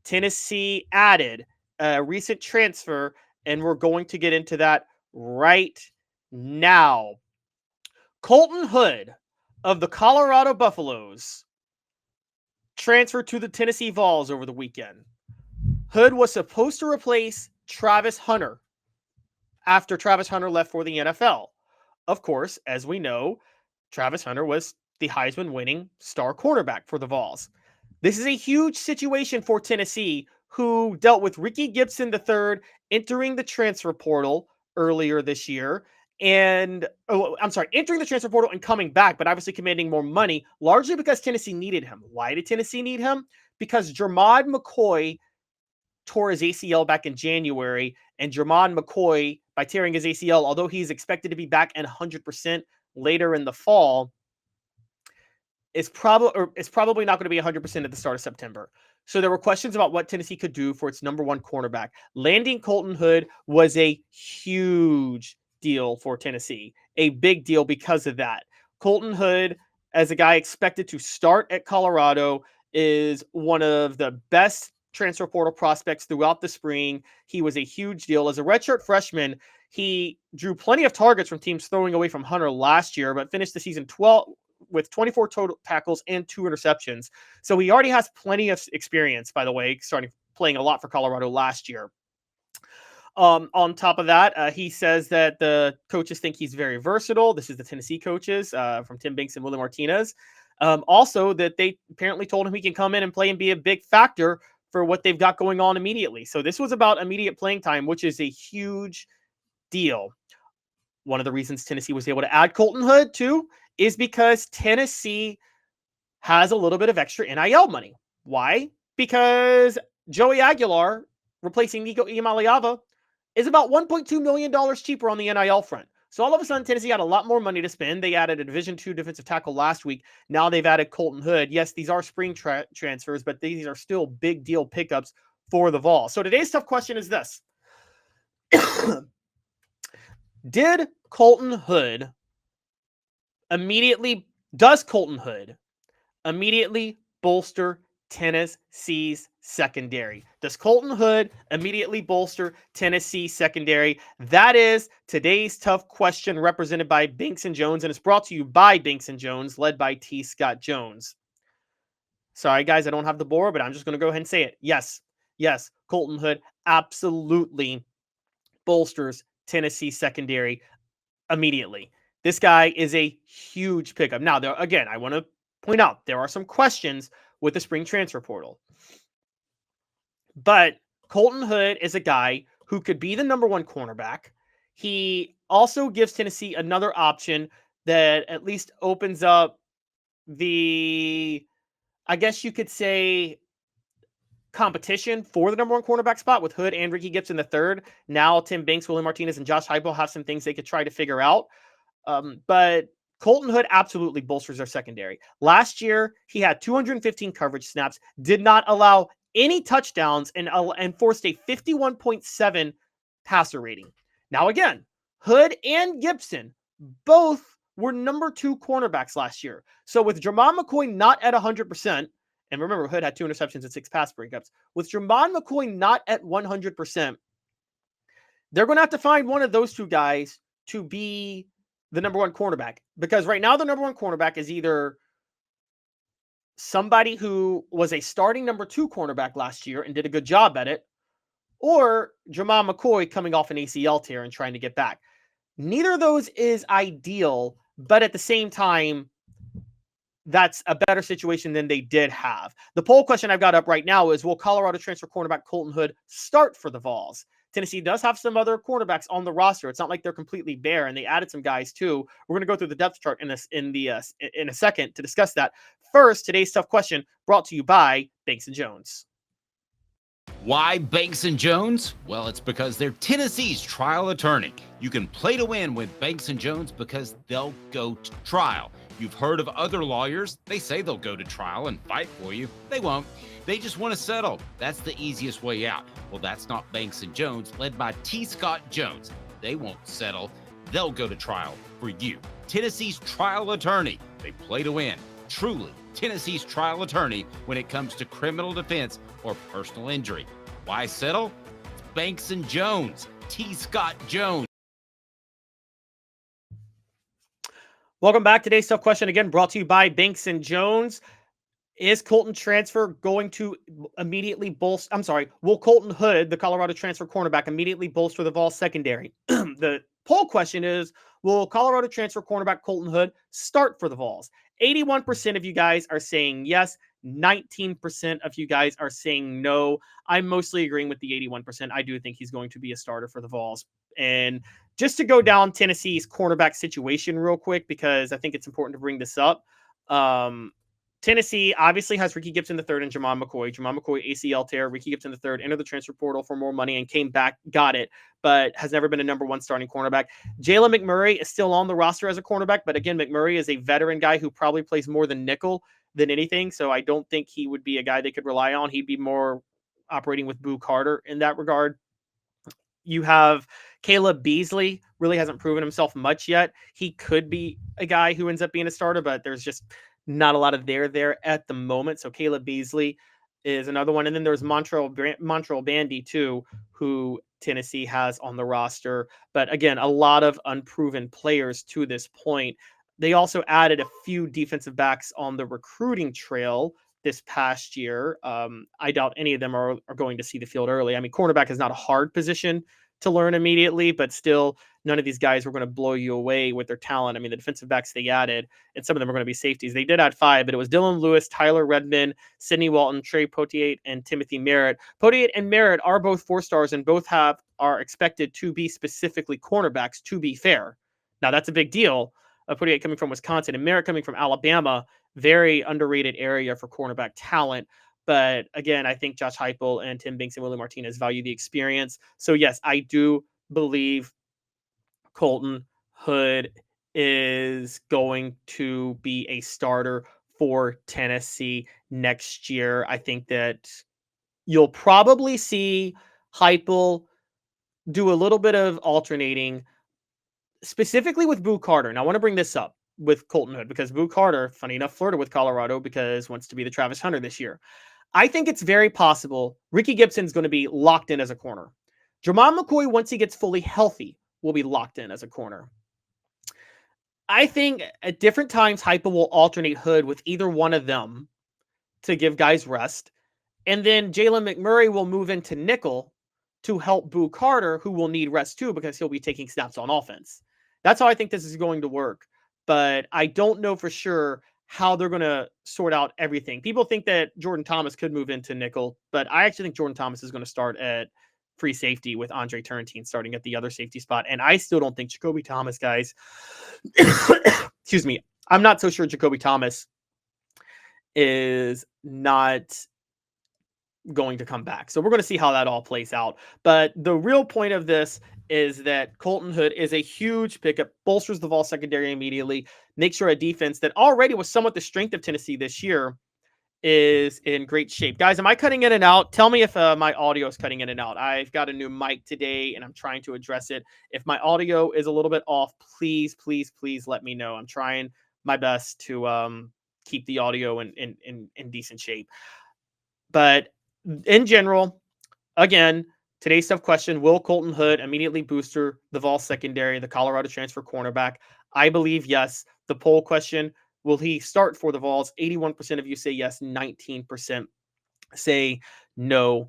Tennessee added a recent transfer, and we're going to get into that right now. Colton Hood of the Colorado Buffaloes transferred to the Tennessee Vols over the weekend. Hood was supposed to replace Travis Hunter after Travis Hunter left for the NFL. Of course, as we know, Travis Hunter was the Heisman-winning star cornerback for the Vols. This is a huge situation for Tennessee, who dealt with Ricky Gibson III entering the transfer portal earlier this year. Entering the transfer portal and coming back, but obviously commanding more money, largely because Tennessee needed him. Why did Tennessee need him? Because Jermod McCoy tore his ACL back in January, and Jermod McCoy, by tearing his ACL, although he's expected to be back at 100% later in the fall, is probably not going to be 100% at the start of September. So there were questions about what Tennessee could do for its number one cornerback. Landing Colton Hood was a huge deal for Tennessee, a big deal because of that. Colton Hood, as a guy expected to start at Colorado, is one of the best transfer portal prospects throughout the spring. He was a huge deal. As a redshirt freshman, he drew plenty of targets from teams throwing away from Hunter last year, but finished the season with 24 total tackles and 2 interceptions. So he already has plenty of experience, by the way, playing a lot for Colorado last year. On top of that, he says that the coaches think he's very versatile. This is the Tennessee coaches from Tim Banks and Willie Martinez. Also, that they apparently told him he can come in and play and be a big factor for what they've got going on immediately. So this was about immediate playing time, which is a huge deal. One of the reasons Tennessee was able to add Colton Hood, too, is because Tennessee has a little bit of extra NIL money. Why? Because Joey Aguilar, replacing Nico Iamaleava, is about $1.2 million cheaper on the NIL front. So all of a sudden, Tennessee had a lot more money to spend. They added a Division II defensive tackle last week. Now they've added Colton Hood. Yes, these are spring transfers, but these are still big deal pickups for the Vols. So today's tough question is this. Does Colton Hood immediately bolster Tennessee's secondary? Does Colton Hood immediately bolster Tennessee's secondary? That is today's tough question, represented by Banks and Jones, and it's brought to you by Banks and Jones, led by T. Scott Jones. Sorry, guys, I don't have the board, but I'm just going to go ahead and say it. Yes, Colton Hood absolutely bolsters Tennessee secondary immediately. This guy is a huge pickup. Now, again, I want to point out there are some questions with the spring transfer portal. But Colton Hood is a guy who could be the number one cornerback. He also gives Tennessee another option that at least opens up the, I guess you could say, competition for the number one cornerback spot with Hood and Ricky Gibson III. Now Tim Banks, Willie Martinez, and Josh Heupel have some things they could try to figure out. But Colton Hood absolutely bolsters their secondary. Last year, he had 215 coverage snaps, did not allow any touchdowns, and forced a 51.7 passer rating. Now again, Hood and Gibson both were number 2 cornerbacks last year. So with Jermod McCoy not at 100%, and remember, Hood had 2 interceptions and 6 pass breakups. With Jermod McCoy not at 100%, they're going to have to find one of those 2 guys to be the number 1 cornerback. Because right now, the number 1 cornerback is either somebody who was a starting number 2 cornerback last year and did a good job at it, or Jermod McCoy coming off an ACL tear and trying to get back. Neither of those is ideal, but at the same time, that's a better situation than they did have. The poll question I've got up right now is, will Colorado transfer cornerback Colton Hood start for the Vols? Tennessee does have some other cornerbacks on the roster. It's not like they're completely bare, and they added some guys too. We're going to go through the depth chart in a second to discuss that. First, today's tough question brought to you by Banks and Jones. Why Banks & Jones? Well, it's because they're Tennessee's trial attorney. You can play to win with Banks & Jones because they'll go to trial. You've heard of other lawyers. They say they'll go to trial and fight for you. They won't. They just want to settle. That's the easiest way out. Well, that's not Banks & Jones, led by T. Scott Jones. They won't settle. They'll go to trial for you. Tennessee's trial attorney. They play to win. Truly Tennessee's trial attorney when it comes to criminal defense or personal injury. Why settle? It's Banks and Jones. T. Scott Jones. Welcome back. Today's tough question again brought to you by Banks and Jones. Is Colton transfer going to immediately bolster? I'm sorry. Will Colton Hood, the Colorado transfer cornerback, immediately bolster the Vols secondary? The poll question is, will Colorado transfer cornerback Colton Hood start for the Vols? 81% of you guys are saying yes. 19% of you guys are saying no. I'm mostly agreeing with the 81%. I do think he's going to be a starter for the Vols. And just to go down Tennessee's cornerback situation real quick, because I think it's important to bring this up. Tennessee obviously has Ricky Gibson III and Jamon McCoy. Jamon McCoy ACL tear, Ricky Gibson III entered the transfer portal for more money and came back, got it, but has never been a number one starting cornerback. Jalen McMurray is still on the roster as a cornerback, but again, McMurray is a veteran guy who probably plays more than nickel than anything, so I don't think he would be a guy they could rely on. He'd be more operating with Boo Carter in that regard. You have Caleb Beasley, really hasn't proven himself much yet. He could be a guy who ends up being a starter, but there's just not a lot of there at the moment. So Caleb Beasley is another one. And then there's Montreal Bandy too, who Tennessee has on the roster. But again, a lot of unproven players to this point. They also added a few defensive backs on the recruiting trail this past year. I doubt any of them are going to see the field early. I mean, cornerback is not a hard position to learn immediately, but still none of these guys were going to blow you away with their talent. I mean, the defensive backs they added, and some of them are going to be safeties. They did add 5, but it was Dylan Lewis, Tyler Redmond, Sidney Walton, Trey Potier, and Timothy Merritt. Potier and Merritt are both 4-stars and both are expected to be specifically cornerbacks, to be fair. Now, that's a big deal. Potier coming from Wisconsin and Merritt coming from Alabama, very underrated area for cornerback talent. But again, I think Josh Heupel and Tim Banks and Willie Martinez value the experience. So yes, I do believe Colton Hood is going to be a starter for Tennessee next year. I think that you'll probably see Heupel do a little bit of alternating, specifically with Boo Carter. Now, I want to bring this up with Colton Hood because Boo Carter, funny enough, flirted with Colorado because wants to be the Travis Hunter this year. I think it's very possible Ricky Gibson's going to be locked in as a corner. Jamon McCoy, once he gets fully healthy, will be locked in as a corner. I think at different times, Heupel will alternate Hood with either one of them to give guys rest. And then Jalen McMurray will move into nickel to help Boo Carter, who will need rest too because he'll be taking snaps on offense. That's how I think this is going to work. But I don't know for sure how they're going to sort out everything. People think that Jordan Thomas could move into nickel, but I actually think Jordan Thomas is going to start at free safety with Andre Turrentine starting at the other safety spot. And I still don't think Jacoby Thomas, guys, excuse me, I'm not so sure Jacoby Thomas is not going to come back. So we're going to see how that all plays out. But the real point of this is that Colton Hood is a huge pickup, bolsters the Vols secondary immediately, makes sure a defense that already was somewhat the strength of Tennessee this year is in great shape. Guys, am I cutting in and out? Tell me if my audio is cutting in and out. I've got a new mic today and I'm trying to address it. If my audio is a little bit off, please let me know. I'm trying my best to keep the audio in decent shape. But in general, again, today's tough question, will Colton Hood immediately booster the Vols secondary, the Colorado transfer cornerback? I believe yes. The poll question, will he start for the Vols? 81% of you say yes, 19% say no.